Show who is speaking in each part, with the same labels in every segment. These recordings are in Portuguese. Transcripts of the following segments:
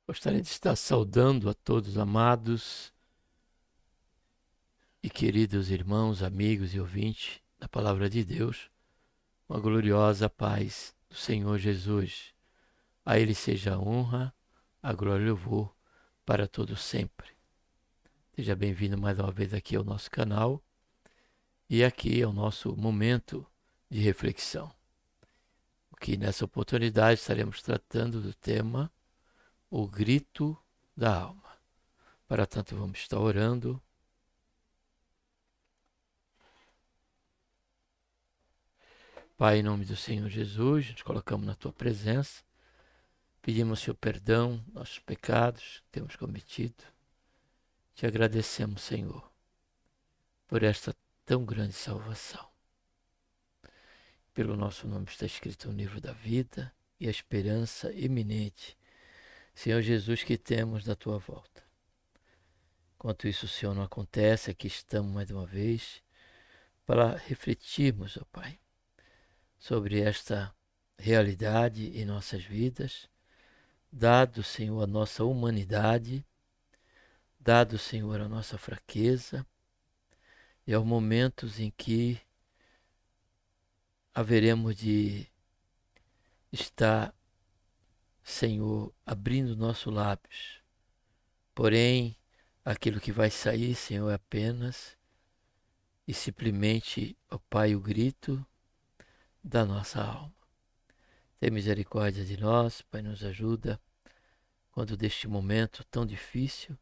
Speaker 1: Gostaria de estar saudando a todos amados e queridos irmãos, amigos e ouvintes da Palavra de Deus, uma gloriosa paz do Senhor Jesus. A Ele seja a honra, a glória e o louvor para todos sempre. Seja bem-vindo mais uma vez aqui ao nosso canal e aqui ao nosso momento de reflexão. Que nessa oportunidade estaremos tratando do tema O Grito da Alma. Para tanto, vamos estar orando. Pai, em nome do Senhor Jesus, nos colocamos na Tua presença. Pedimos, Senhor, perdão dos nossos pecados que temos cometido. Te agradecemos, Senhor, por esta tão grande salvação. Pelo nosso nome está escrito no livro da vida e a esperança iminente, Senhor Jesus, que temos da Tua volta. Enquanto isso, Senhor, não acontece, aqui estamos mais uma vez para refletirmos, ó Pai, sobre esta realidade em nossas vidas, dado, Senhor, a nossa humanidade, dado, Senhor, a nossa fraqueza, e aos momentos em que haveremos de estar, Senhor, abrindo nossos lábios. Porém, aquilo que vai sair, Senhor, é apenas e simplesmente, ó Pai, o grito da nossa alma. Tem misericórdia de nós, Pai, nos ajuda quando deste momento tão difícil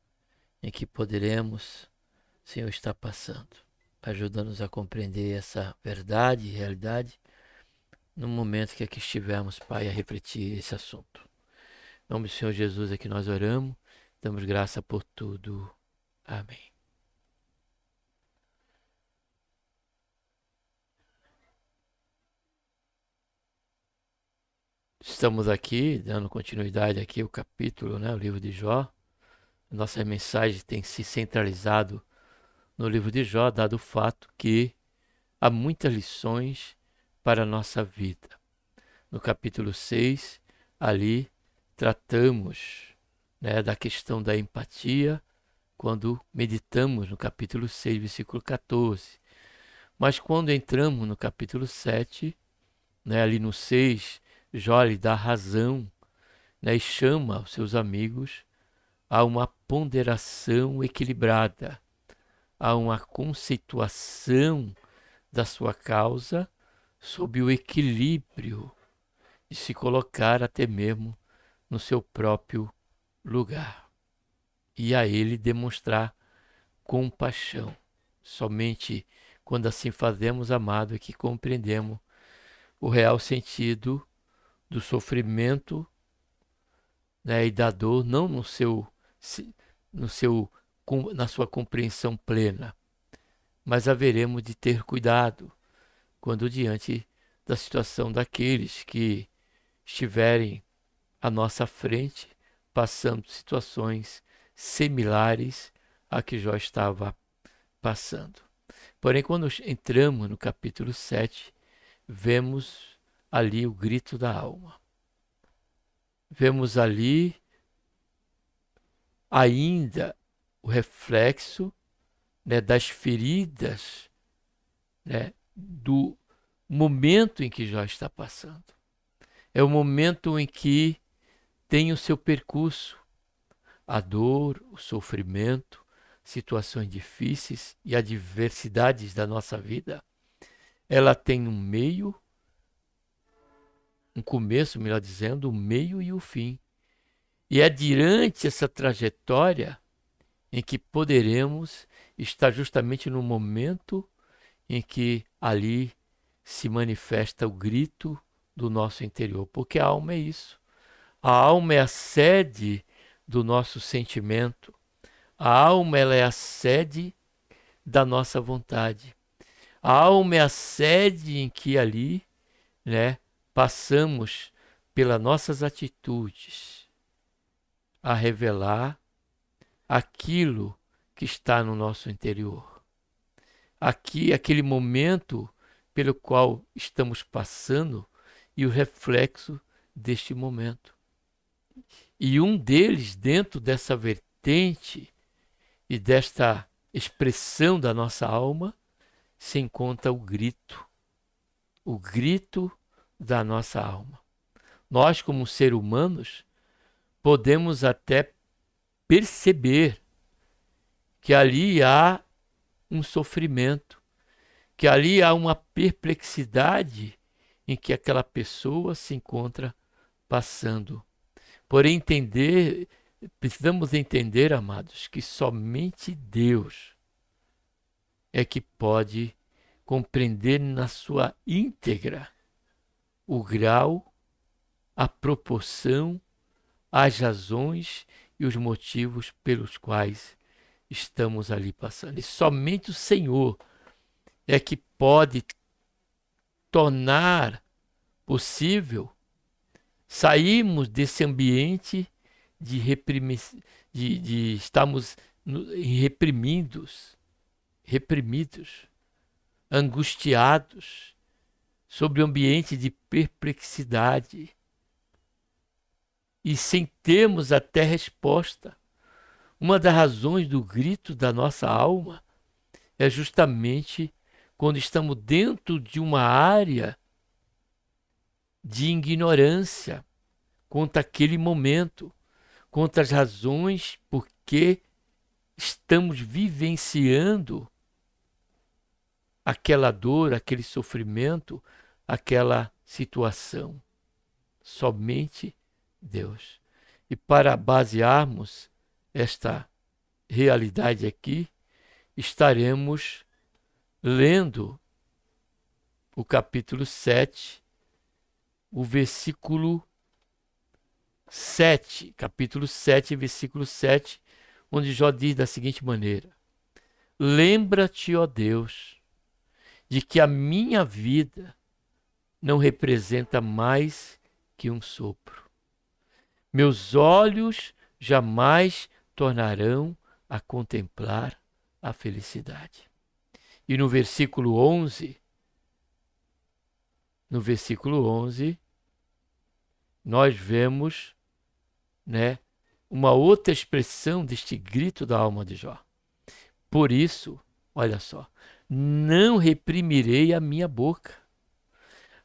Speaker 1: em que poderemos, Senhor, estar passando. Ajuda-nos a compreender essa verdade e realidade no momento que aqui estivermos, Pai, a refletir esse assunto. Em nome do Senhor Jesus é que nós oramos, damos graça por tudo. Amém. Estamos aqui, dando continuidade aqui ao capítulo, o livro de Jó. Nossa mensagem tem se centralizado no livro de Jó, dado o fato que há muitas lições para a nossa vida. No capítulo 6, ali tratamos da questão da empatia, quando meditamos no capítulo 6, versículo 14. Mas quando entramos no capítulo 7, ali no 6, Jó lhe dá razão, e chama os seus amigos a uma ponderação equilibrada, a uma conceituação da sua causa sob o equilíbrio de se colocar até mesmo no seu próprio lugar. E a ele demonstrar compaixão. Somente quando assim fazemos, amado, é que compreendemos o real sentido do sofrimento, e da dor, não na sua compreensão plena, mas haveremos de ter cuidado quando diante da situação daqueles que estiverem à nossa frente, passando situações similares a que Jó estava passando. Porém, quando entramos no capítulo 7, vemos ali o grito da alma. Vemos ali ainda o reflexo das feridas do momento em que Jó está passando. É o momento em que tem o seu percurso, a dor, o sofrimento, situações difíceis e adversidades da nossa vida. Ela tem um meio um começo, melhor dizendo, o meio e o fim. E é durante essa trajetória em que poderemos estar justamente no momento em que ali se manifesta o grito do nosso interior, porque a alma é isso. A alma é a sede do nosso sentimento. A alma ela é a sede da nossa vontade. A alma é a sede em que ali, né, passamos pelas nossas atitudes a revelar aquilo que está no nosso interior. Aqui, aquele momento pelo qual estamos passando e o reflexo deste momento. E um deles, dentro dessa vertente e desta expressão da nossa alma, se encontra o grito da nossa alma. Nós, como seres humanos, podemos até perceber que ali há um sofrimento, que ali há uma perplexidade em que aquela pessoa se encontra passando. Porém, precisamos entender, amados, que somente Deus é que pode compreender na sua íntegra o grau, a proporção, as razões e os motivos pelos quais estamos ali passando. E somente o Senhor é que pode tornar possível sairmos desse ambiente de estarmos reprimidos, angustiados, sobre o ambiente de perplexidade e sem termos até resposta. Uma das razões do grito da nossa alma é justamente quando estamos dentro de uma área de ignorância quanto àquele momento, quanto às razões por que estamos vivenciando aquela dor, aquele sofrimento, aquela situação. Somente Deus. E para basearmos esta realidade aqui, estaremos lendo o capítulo 7, o versículo 7, capítulo 7, versículo 7, onde Jó diz da seguinte maneira: lembra-te, ó Deus, de que a minha vida não representa mais que um sopro. Meus olhos jamais tornarão a contemplar a felicidade. E no versículo 11, nós vemos, né, uma outra expressão deste grito da alma de Jó. Por isso, olha só, não reprimirei a minha boca.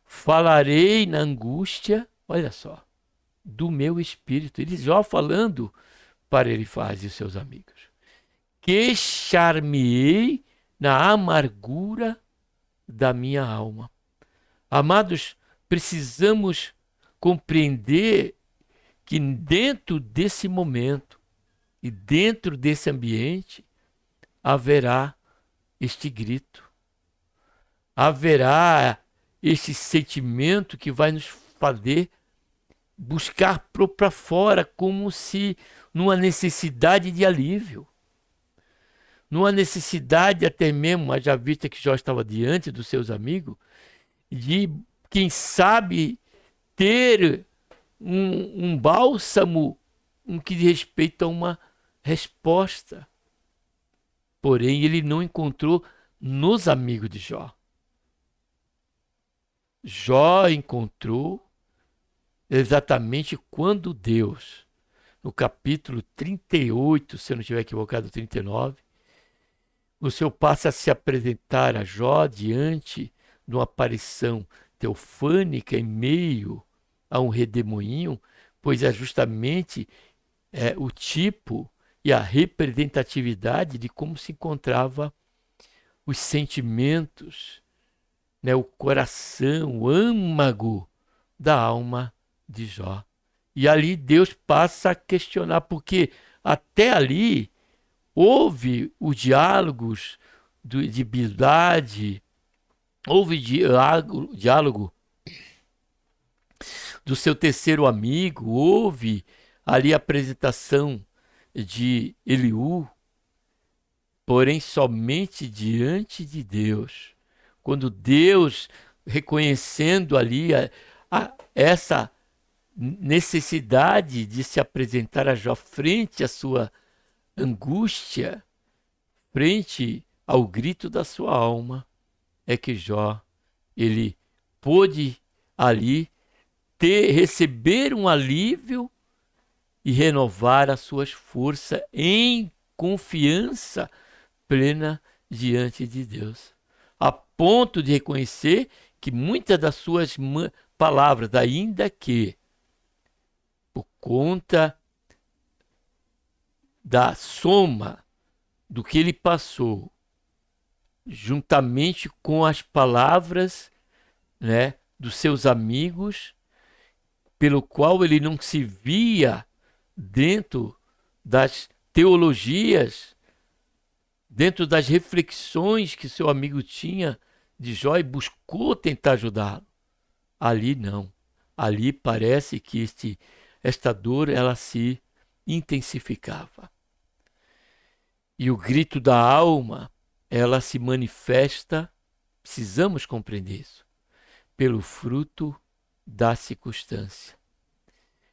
Speaker 1: Falarei na angústia, olha só, do meu espírito. Ele Jó falando para Elifaz e seus amigos. Queixar-me-ei na amargura da minha alma. Amados, precisamos compreender que dentro desse momento e dentro desse ambiente haverá este grito. Haverá este sentimento que vai nos fazer buscar para fora como se numa necessidade de alívio. Numa necessidade até mesmo, mas já vista que Jó estava diante dos seus amigos, de, quem sabe, ter um bálsamo no que diz respeito a uma resposta. Porém, ele não encontrou nos amigos de Jó. Jó encontrou exatamente quando Deus, no capítulo 38, se eu não estiver equivocado, 39, o Senhor passa a se apresentar a Jó diante de uma aparição teofânica em meio a um redemoinho, pois é justamente o tipo e a representatividade de como se encontrava os sentimentos, né, o coração, o âmago da alma de Jó. E ali Deus passa a questionar, porque até ali houve os diálogos de Bildade, houve diálogo do seu terceiro amigo, houve ali a apresentação de Eliú, porém somente diante de Deus. Quando Deus, reconhecendo ali essa necessidade de se apresentar a Jó frente à sua angústia, frente ao grito da sua alma, é que Jó, ele pôde ali receber um alívio e renovar as suas forças em confiança plena diante de Deus, a ponto de reconhecer que muitas das suas palavras, ainda que por conta da soma do que ele passou, juntamente com as palavras, né, dos seus amigos, pelo qual ele não se via dentro das teologias, dentro das reflexões que seu amigo tinha de Jó e buscou tentar ajudá-lo. Ali não. Ali parece que esta dor ela se intensificava. E o grito da alma, ela se manifesta, precisamos compreender isso, pelo fruto da circunstância.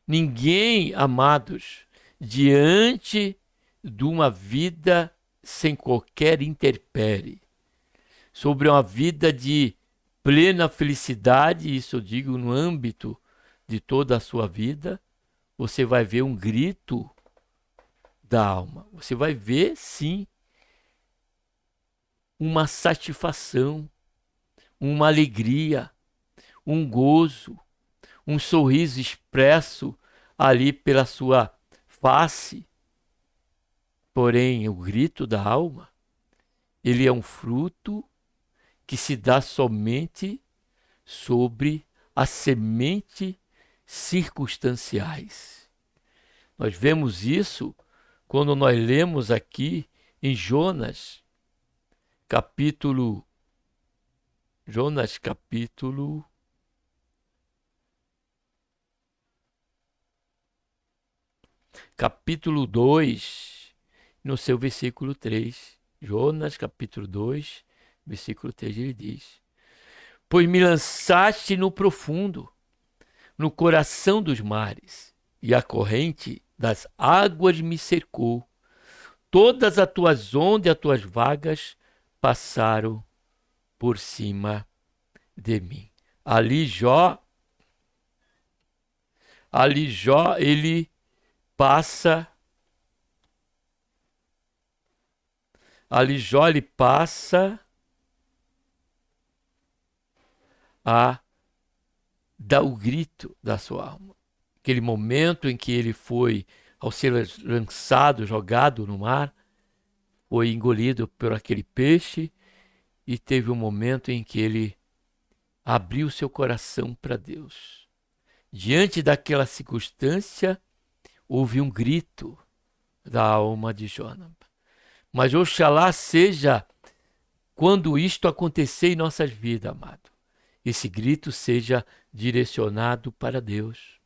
Speaker 1: Ninguém, amados, diante de uma vida sem qualquer intempérie, sobre uma vida de plena felicidade, isso eu digo no âmbito de toda a sua vida, você vai ver um grito da alma. Você vai ver, sim, uma satisfação, uma alegria, um gozo, um sorriso expresso ali pela sua face. Porém, o grito da alma, ele é um fruto que se dá somente sobre a semente circunstanciais. Nós vemos isso quando nós lemos aqui em Jonas capítulo 2, no seu versículo 3. Jonas capítulo 2, versículo 3, ele diz: Pois me lançaste no profundo, no coração dos mares, e a corrente das águas me cercou. Todas as tuas ondas e as tuas vagas passaram por cima de mim. Ali Jó, ele passa, a dar o grito da sua alma. Aquele momento em que ele foi, ao ser lançado, jogado no mar, foi engolido por aquele peixe e teve um momento em que ele abriu seu coração para Deus. Diante daquela circunstância, houve um grito da alma de Jonas. Mas oxalá seja quando isto acontecer em nossas vidas, amado, esse grito seja direcionado para Deus.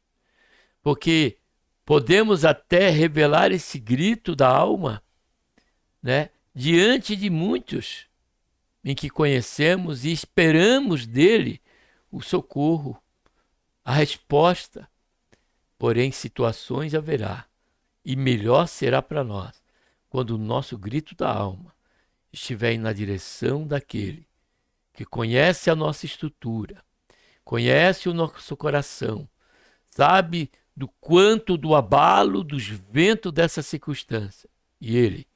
Speaker 1: Porque podemos até revelar esse grito da alma, né, diante de muitos em que conhecemos e esperamos dele o socorro, a resposta. Porém, situações haverá, e melhor será para nós quando o nosso grito da alma estiver na direção daquele que conhece a nossa estrutura, conhece o nosso coração, sabe do quanto do abalo, dos ventos dessa circunstância. E ele,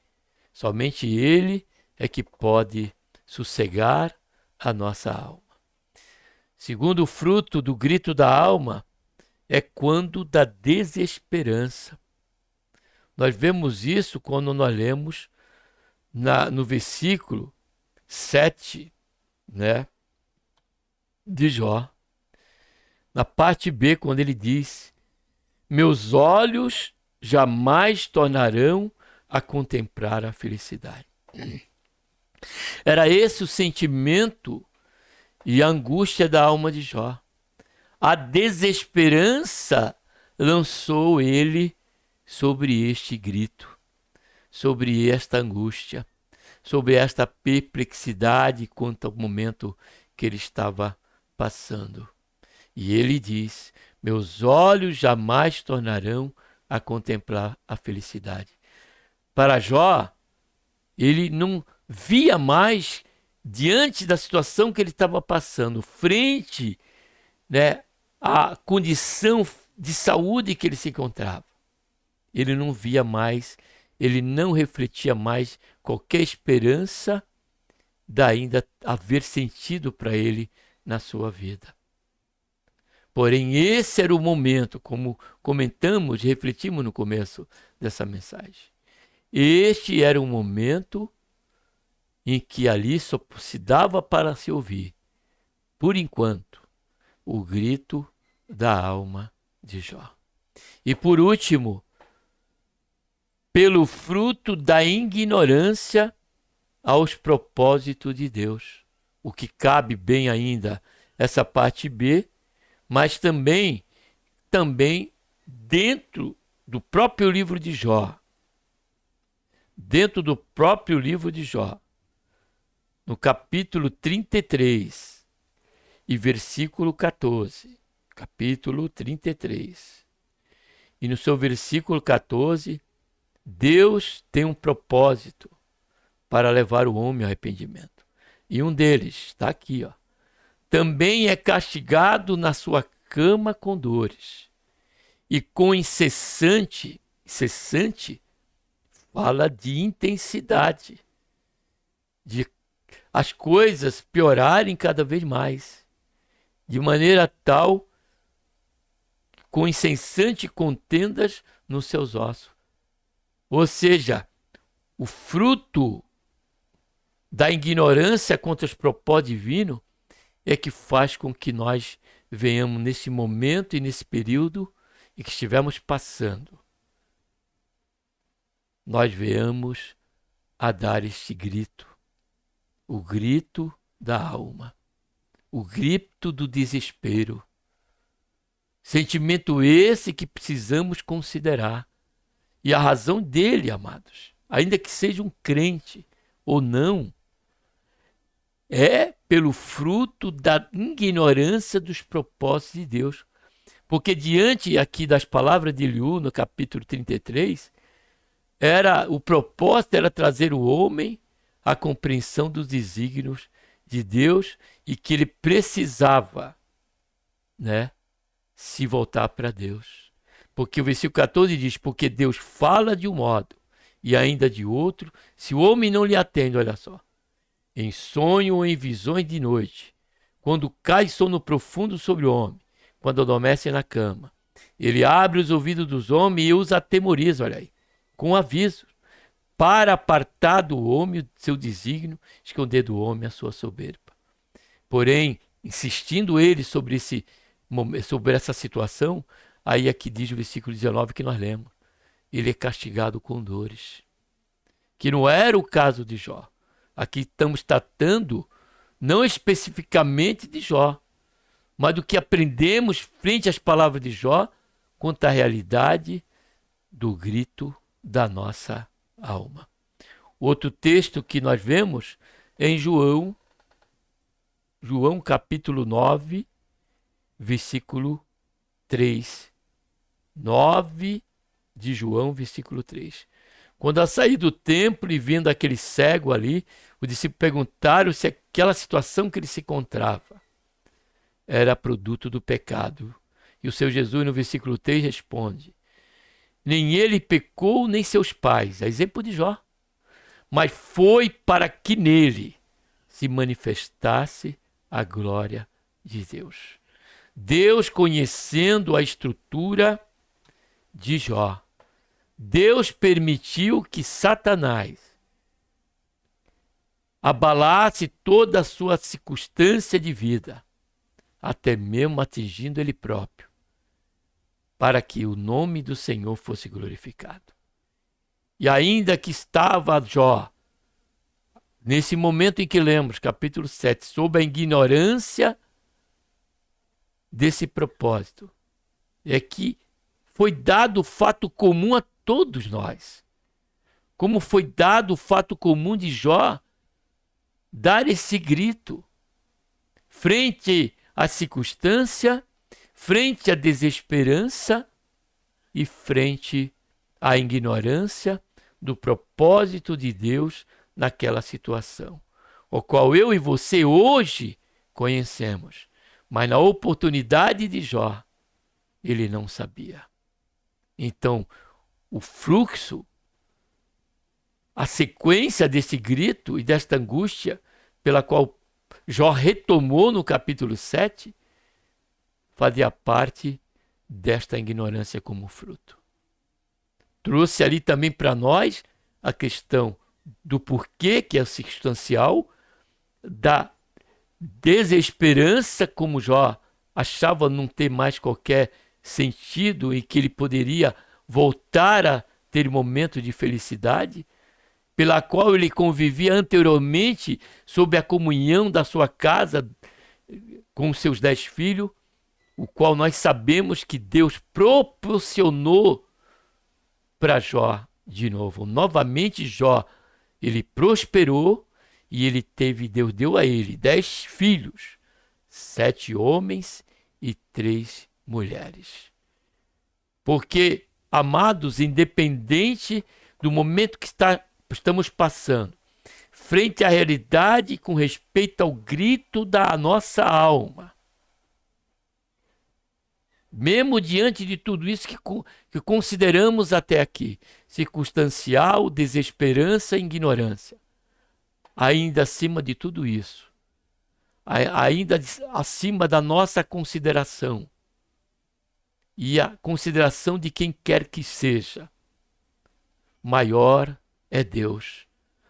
Speaker 1: somente ele é que pode sossegar a nossa alma. Segundo fruto do grito da alma é quando da desesperança. Nós vemos isso quando nós lemos no versículo 7, né, de Jó. Na parte B, quando ele diz: meus olhos jamais tornarão a contemplar a felicidade. Era esse o sentimento e a angústia da alma de Jó. A desesperança lançou ele sobre este grito, sobre esta angústia, sobre esta perplexidade quanto ao momento que ele estava passando. E ele diz: meus olhos jamais tornarão a contemplar a felicidade. Para Jó, ele não via mais, diante da situação que ele estava passando, frente, né, à condição de saúde que ele se encontrava. Ele não via mais, ele não refletia mais qualquer esperança de ainda haver sentido para ele na sua vida. Porém, esse era o momento, como comentamos, refletimos no começo dessa mensagem. Este era o momento em que ali só se dava para se ouvir, por enquanto, o grito da alma de Jó. E por último, pelo fruto da ignorância aos propósitos de Deus. O que cabe bem ainda essa parte B, mas também dentro do próprio livro de Jó. Dentro do próprio livro de Jó, no capítulo 33 e versículo 14. Capítulo 33. E no seu versículo 14, Deus tem um propósito para levar o homem ao arrependimento. E um deles está aqui, ó. Também é castigado na sua cama com dores. E com incessante fala de intensidade, de as coisas piorarem cada vez mais, de maneira tal, com incessante contendas nos seus ossos. Ou seja, o fruto da ignorância contra os propósitos divinos é que faz com que nós venhamos nesse momento e nesse período em que estivemos passando, nós venhamos a dar este grito, o grito da alma, o grito do desespero. Sentimento esse que precisamos considerar. E a razão dele, amados, ainda que seja um crente ou não, é pelo fruto da ignorância dos propósitos de Deus. Porque diante aqui das palavras de Eliú, no capítulo 33, o propósito era trazer o homem à compreensão dos desígnios de Deus e que ele precisava, né, se voltar para Deus. Porque o versículo 14 diz: porque Deus fala de um modo e ainda de outro, se o homem não lhe atende, olha só, em sonho ou em visões de noite, quando cai sono profundo sobre o homem, quando adormece na cama, ele abre os ouvidos dos homens e os atemoriza, olha aí, com aviso, para apartar do homem o seu desígnio, esconder do homem a sua soberba. Porém, insistindo ele sobre essa situação, aí é que diz o versículo 19 que nós lemos: ele é castigado com dores. Que não era o caso de Jó. Aqui estamos tratando não especificamente de Jó, mas do que aprendemos frente às palavras de Jó quanto à realidade do grito da nossa alma. Outro texto que nós vemos é em João capítulo 9, versículo 3. 9 de João, versículo 3. Quando a sair do templo e vendo aquele cego ali, os discípulos perguntaram se aquela situação que ele se encontrava era produto do pecado. E o Senhor Jesus, no versículo 3, responde: nem ele pecou, nem seus pais, é exemplo de Jó, mas foi para que nele se manifestasse a glória de Deus. Deus, conhecendo a estrutura de Jó, Deus permitiu que Satanás abalasse toda a sua circunstância de vida, até mesmo atingindo ele próprio, para que o nome do Senhor fosse glorificado. E ainda que estava Jó, nesse momento em que lemos, capítulo 7, sob a ignorância desse propósito, é que foi dado o fato comum a todos nós. Como foi dado o fato comum de Jó dar esse grito frente à circunstância, frente à desesperança e frente à ignorância do propósito de Deus naquela situação, o qual eu e você hoje conhecemos, mas na oportunidade de Jó, ele não sabia. Então, o fluxo, a sequência desse grito e desta angústia pela qual Jó retomou no capítulo 7, fazia parte desta ignorância como fruto. Trouxe ali também para nós a questão do porquê, que é circunstancial, da desesperança, como Jó achava não ter mais qualquer sentido e que ele poderia voltar a ter momento de felicidade, pela qual ele convivia anteriormente sob a comunhão da sua casa com os seus 10 filhos, o qual nós sabemos que Deus proporcionou para Jó de novo. Novamente Jó, ele prosperou e ele teve, Deus deu a ele 10 filhos, 7 homens e 3 mulheres. Porque, amados, independente do momento que estamos passando, frente à realidade com respeito ao grito da nossa alma, mesmo diante de tudo isso que consideramos até aqui, circunstancial, desesperança e ignorância, ainda acima de tudo isso, ainda acima da nossa consideração e a consideração de quem quer que seja, maior é Deus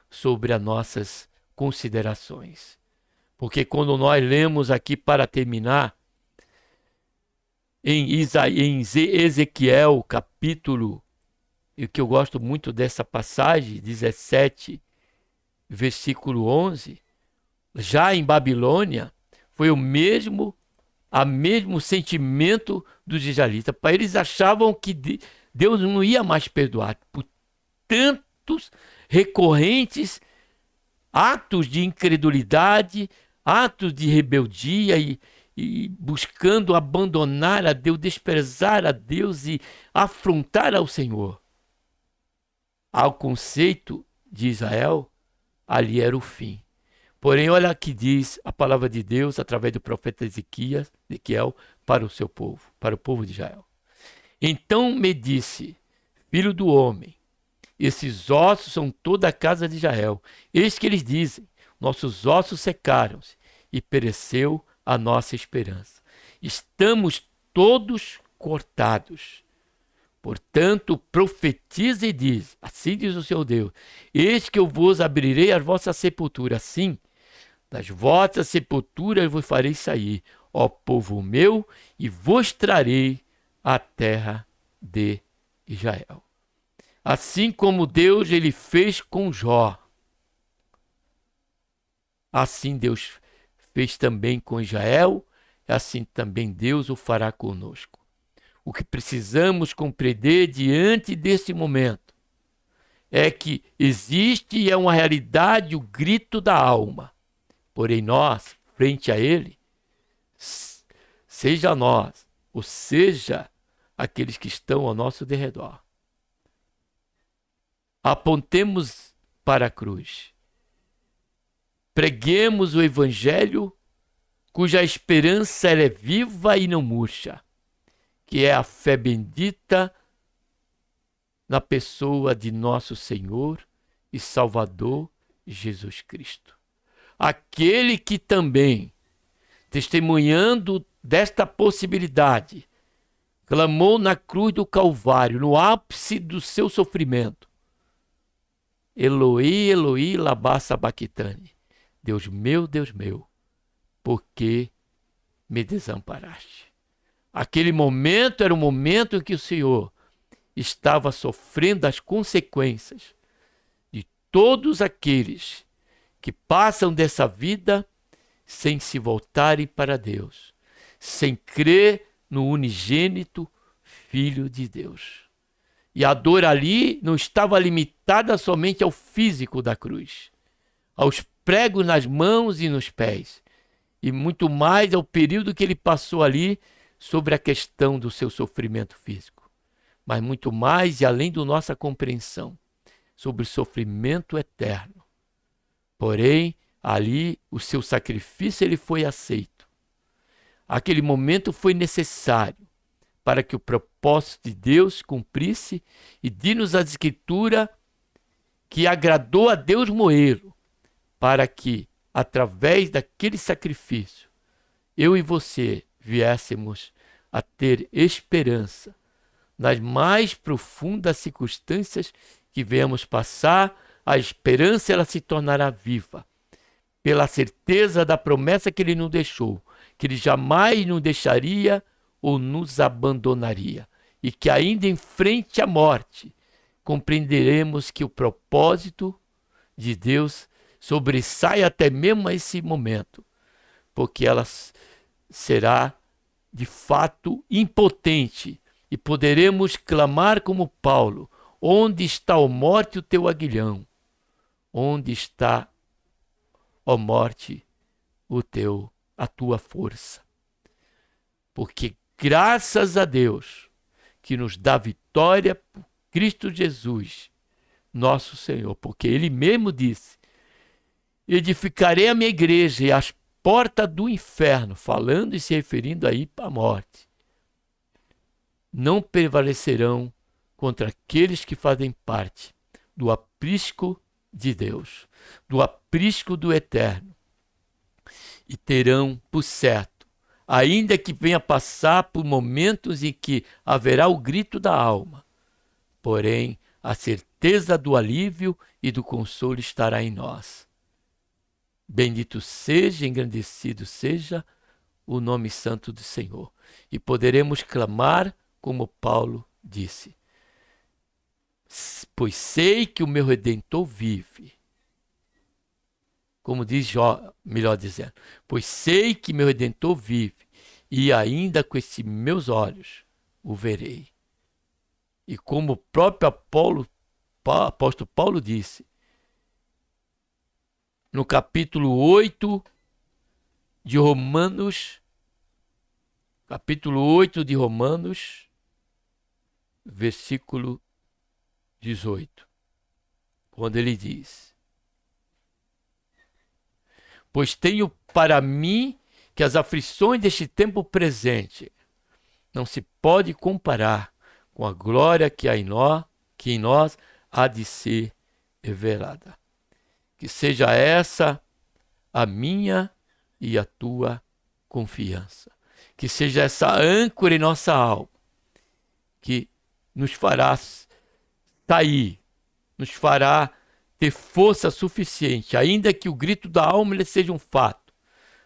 Speaker 1: sobre as nossas considerações. Porque quando nós lemos aqui, para terminar, em Ezequiel, capítulo, e que eu gosto muito dessa passagem, 17, versículo 11, já em Babilônia, foi o mesmo sentimento dos israelitas. Para eles achavam que Deus não ia mais perdoar por tantos recorrentes atos de incredulidade, atos de rebeldia e buscando abandonar a Deus, desprezar a Deus e afrontar ao Senhor. Ao conceito de Israel, ali era o fim. Porém, olha que diz a palavra de Deus através do profeta Ezequiel para o seu povo, para o povo de Israel. Então me disse, filho do homem, esses ossos são toda a casa de Israel. Eis que eles dizem, nossos ossos secaram-se e pereceu a nossa esperança. Estamos todos cortados. Portanto, profetiza e diz, assim diz o seu Deus, eis que eu vos abrirei as vossas sepulturas, sim, das vossas sepulturas vos farei sair, ó povo meu, e vos trarei a terra de Israel. Assim como Deus ele fez com Jó, assim Deus fez também com Israel, assim também Deus o fará conosco. O que precisamos compreender diante desse momento é que existe e é uma realidade o grito da alma. Porém nós, frente a ele, seja nós, ou seja aqueles que estão ao nosso derredor, apontemos para a cruz. Preguemos o evangelho cuja esperança é viva e não murcha, que é a fé bendita na pessoa de nosso Senhor e Salvador Jesus Cristo. Aquele que também, testemunhando desta possibilidade, clamou na cruz do Calvário, no ápice do seu sofrimento, Eloi, Eloi, lama sabachthani, Deus meu, por que me desamparaste. Aquele momento era o momento em que o Senhor estava sofrendo as consequências de todos aqueles que passam dessa vida sem se voltarem para Deus, sem crer no unigênito Filho de Deus. E a dor ali não estava limitada somente ao físico da cruz, aos pregos nas mãos e nos pés, e muito mais ao período que ele passou ali sobre a questão do seu sofrimento físico, mas muito mais e além da nossa compreensão, sobre o sofrimento eterno. Porém, ali o seu sacrifício ele foi aceito. Aquele momento foi necessário para que o propósito de Deus cumprisse, e diz-nos a Escritura que agradou a Deus moê-lo, para que, através daquele sacrifício, eu e você viéssemos a ter esperança nas mais profundas circunstâncias que venhamos passar. A esperança ela se tornará viva pela certeza da promessa que ele nos deixou, que ele jamais nos deixaria ou nos abandonaria, e que ainda em frente à morte compreenderemos que o propósito de Deus sobressai até mesmo a esse momento, porque ela será de fato impotente, e poderemos clamar como Paulo: onde está, ó morte, o teu aguilhão? Onde está, ó morte, a tua força? Porque graças a Deus que nos dá vitória por Cristo Jesus, nosso Senhor, porque ele mesmo disse: edificarei a minha igreja e as portas do inferno, falando e se referindo aí para a morte, não prevalecerão contra aqueles que fazem parte do aprisco de Deus, do aprisco do eterno, e terão por certo, ainda que venha passar por momentos em que haverá o grito da alma, porém a certeza do alívio e do consolo estará em nós. Bendito seja, engrandecido seja o nome santo do Senhor. E poderemos clamar como Paulo disse: pois sei que o meu Redentor vive. Como diz Jó, melhor dizendo, pois sei que meu Redentor vive, e ainda com esses meus olhos o verei. E como o próprio apóstolo Paulo disse, no capítulo 8 de Romanos, versículo 18, quando ele diz: pois tenho para mim que as aflições deste tempo presente não se pode comparar com a glória que em nós há de ser revelada. Que seja essa a minha e a tua confiança. Que seja essa âncora em nossa alma, que nos fará sair, nos fará ter força suficiente, ainda que o grito da alma ele seja um fato,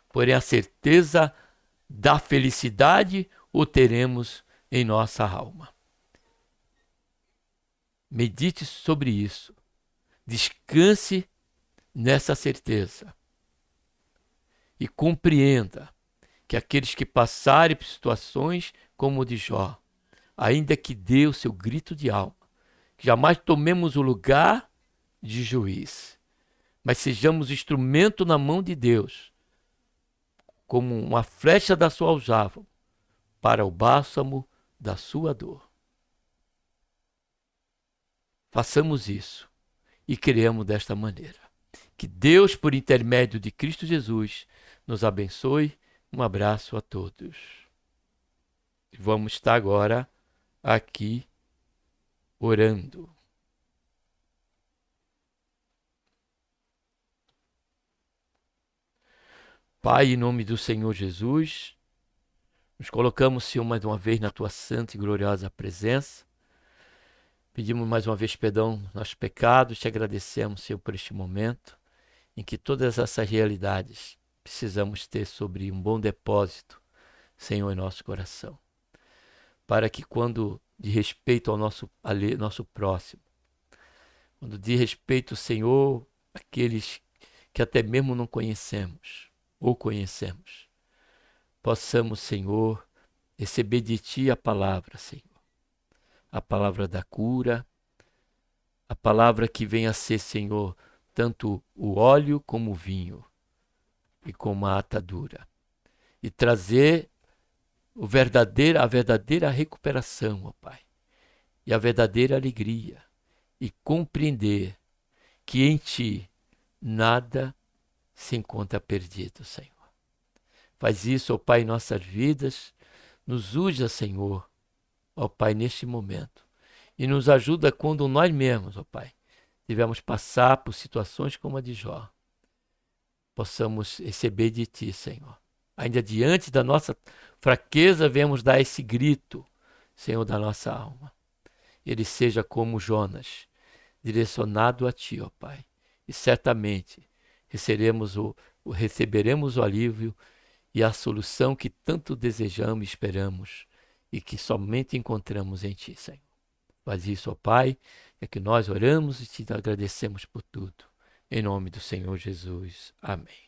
Speaker 1: porém a certeza da felicidade o teremos em nossa alma. Medite sobre isso, descanse nessa certeza e compreenda que aqueles que passarem por situações como o de Jó, ainda que dê o seu grito de alma, que jamais tomemos o lugar de juiz, mas sejamos instrumento na mão de Deus, como uma flecha da sua aljava, para o bálsamo da sua dor. Façamos isso e criamos desta maneira. Que Deus, por intermédio de Cristo Jesus, nos abençoe. Um abraço a todos. Vamos estar agora aqui orando. Pai, em nome do Senhor Jesus, nos colocamos, Senhor, mais uma vez na Tua santa e gloriosa presença. Pedimos mais uma vez perdão dos nossos pecados, te agradecemos, Senhor, por este momento em que todas essas realidades precisamos ter sobre um bom depósito Senhor, em nosso coração. Para que quando de respeito ao nosso próximo, quando de respeito, Senhor, aqueles que até mesmo não conhecemos ou conhecemos, possamos, Senhor, receber de Ti a palavra, Senhor. A palavra da cura, a palavra que venha a ser, Senhor, tanto o óleo como o vinho e como a atadura. E trazer a verdadeira recuperação, ó Pai, e a verdadeira alegria, e compreender que em Ti nada se encontra perdido, Senhor. Faz isso, ó Pai, em nossas vidas, nos usa, Senhor, ó Pai, neste momento, e nos ajuda quando nós mesmos, ó Pai, tivemos passar por situações como a de Jó, possamos receber de Ti, Senhor. Ainda diante da nossa fraqueza, vemos dar esse grito, Senhor, da nossa alma. Ele seja como Jonas, direcionado a Ti, ó Pai. E certamente receberemos o alívio e a solução que tanto desejamos e esperamos e que somente encontramos em Ti, Senhor. Faz isso, ó Pai, é que nós oramos e Te agradecemos por tudo. Em nome do Senhor Jesus. Amém.